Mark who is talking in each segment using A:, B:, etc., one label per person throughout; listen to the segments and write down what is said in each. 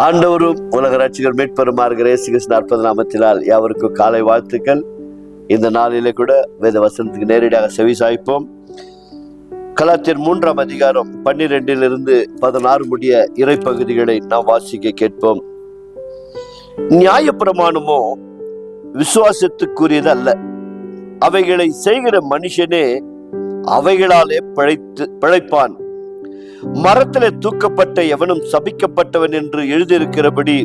A: ஆண்டவரும் உலக ரட்சகர் மீட்பெருமாறுகிற இயேசு கிறிஸ்து அற்புத நாமத்தினால் யாவருக்கும் காலை வாழ்த்துக்கள். இந்த நாளிலே கூட வேத வசனத்துக்கு நேரடியாக செவி சாய்ப்போம். கலாத்தியர் 3ஆம் அதிகாரம் 12-16 முடிய இறைப்பகுதிகளை நாம் வாசிக்க கேட்போம். நியாயப்பிரமாணமோ விசுவாசத்துக்குரியது அல்ல, அவைகளை செய்கிற மனுஷனே அவைகளாலே பிழைப்பான். மரத்திலே தூக்கப்பட்ட எவனும் சபிக்கப்பட்டவன் என்று எழுதியிருக்கிறபடி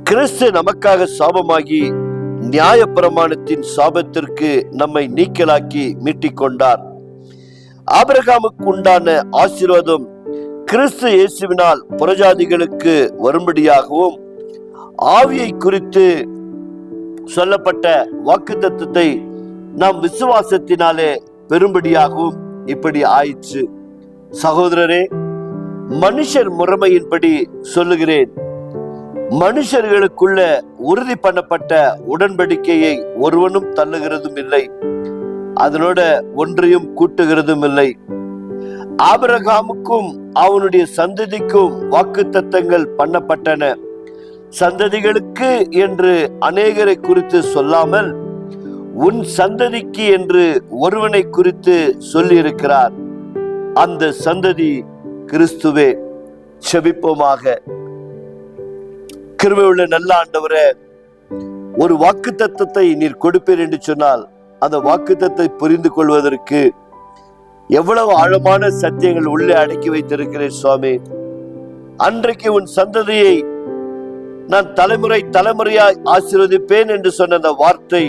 A: கிறிஸ்து நமக்காக சாபமாகி நியாயப்பிரமாணத்தின் சாபத்திற்கு நம்மை நீக்கலாக்கி மீட்டிக் கொண்டார். ஆபிரகாமுக்கு உண்டான ஆசீர்வாதம் கிறிஸ்து இயேசுவினால் புறஜாதிகளுக்கு வரும்படியாகவும், ஆவியை குறித்து சொல்லப்பட்ட வாக்குத்தத்தத்தை நாம் விசுவாசத்தினாலே பெறும்படியாகவும் இப்படி ஆயிற்று. சகோதரரே, மனுஷர் முறைமையின்படி சொல்லுகிறேன், மனுஷர்களுக்குள்ள உறுதி பண்ணப்பட்ட உடன்படிக்கையை ஒருவனும் தள்ளுகிறதும் இல்லை, அதனோட ஒன்றையும் கூட்டுகிறதும் இல்லை. ஆபிரகாமுக்கும் அவனுடைய சந்ததிக்கும் வாக்குத்தத்தங்கள் பண்ணப்பட்டன. சந்ததிகளுக்கு என்று அநேகரை குறித்து சொல்லாமல் உன் சந்ததிக்கு என்று ஒருவனை குறித்து சொல்லியிருக்கிறார். அந்த சந்ததி கிறிஸ்துவே. செபிப்போமாக. கிருபையுள்ள நல்ல ஆண்டவரே, ஒரு வாக்குத்தத்தத்தை நீர் கொடுப்பீர் என்று சொன்னால் அந்த வாக்குத்தத்தை புரிந்து கொள்வதற்கு எவ்வளவு ஆழமான சத்தியங்கள் உள்ளே அடக்கி வைத்திருக்கிறேன் சுவாமி. அன்றைக்கு உன் சந்ததியை நான் தலைமுறை தலைமுறையாய் ஆசீர்வதிப்பேன் என்று சொன்ன அந்த வார்த்தை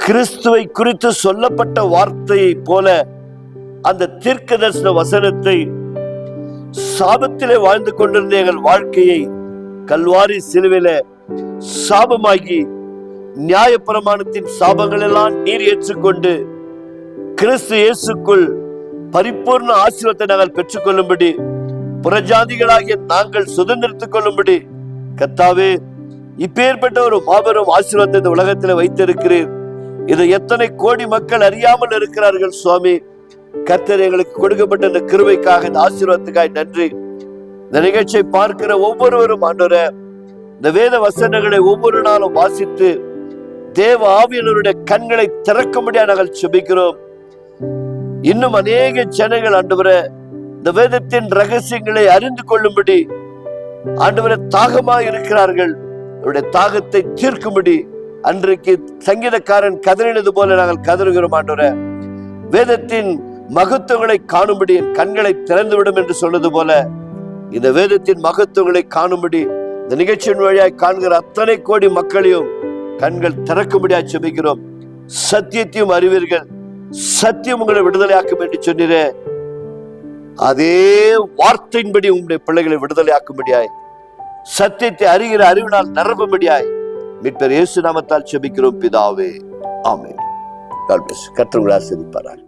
A: கிறிஸ்துவை குறித்து சொல்லப்பட்ட வார்த்தையை போல அந்த தீர்க்க தரிசன வசனத்தை சாபத்திலே வாழ்ந்து கொண்டிருந்த எங்கள் வாழ்க்கையை கல்வாரி சிலுவையில சாபமாகி நியாயப்பிரமாணத்தின் சாபங்கள் எல்லாம் நீர் ஏற்றுக்கொண்டு கிறிஸ்து இயேசுக்குள் பரிபூர்ண ஆசீர்வாதத்தை நாங்கள் பெற்றுக்கொள்ளும்படி, புறஜாதிகளாகிய நாங்கள் சுதந்திரத்துக் கொள்ளும்படி கர்த்தாவே இப்பேற்பட்ட ஒரு மாபெரும் ஆசீர்வாதத்தை இந்த உலகத்தில் வைத்திருக்கிறீர். இதை எத்தனை கோடி மக்கள் அறியாமல் இருக்கிறார்கள் சுவாமி. கர்த்தர் எங்களுக்கு கொடுக்கப்பட்ட இந்த கிருபைக்காக, இந்த ஆசீர்வாதத்துக்காக நன்றி. இந்த நிகழ்ச்சியை பார்க்கிற ஒவ்வொருவரும் ஆண்டவரே, இந்த வேத வசனங்களை ஒவ்வொரு நாளும் வாசித்து தேவ ஆவியானவருடைய கண்களை திறக்கும்படியா நாங்கள் செபிக்கிறோம். இன்னும் அநேக ஜனங்கள் ஆண்டவரே இந்த வேதத்தின் ரகசியங்களை அறிந்து கொள்ளும்படி ஆண்டவரே தாகமாக இருக்கிறார்கள். அவருடைய தாகத்தை தீர்க்கும்படி அன்றைக்கு சங்கீதக்காரன் கதறினது போல நாங்கள் கதறுகிறோம் ஆண்டவரே. வேதத்தின் மகத்துவங்களை காணும்படி என் கண்களை திறந்துவிடும் என்று சொன்னது போல இந்த வேதத்தின் மகத்துவங்களை காணும்படி இந்த நிகழ்ச்சியின் வழியாய் காண்கிற அத்தனை கோடி மக்களையும் கண்கள் திறக்கும்படியாக செபிக்கிறோம். சத்தியத்தையும் அறிவீர்கள், சத்தியம் உங்களை விடுதலையாக்கும் என்று சொன்னீரே, அதே வார்த்தையின்படி உங்களுடைய பிள்ளைகளை விடுதலையாக்கும்படியாய், சத்தியத்தை அறிகிற அறிவினால் நிரப்பும்படியாய் மீட்பர் இயேசு நாமத்தால் செபிக்கிறோம் பிதாவே, ஆமென். கர்த்தர் உங்களை ஆசீர்வதிப்பாராக.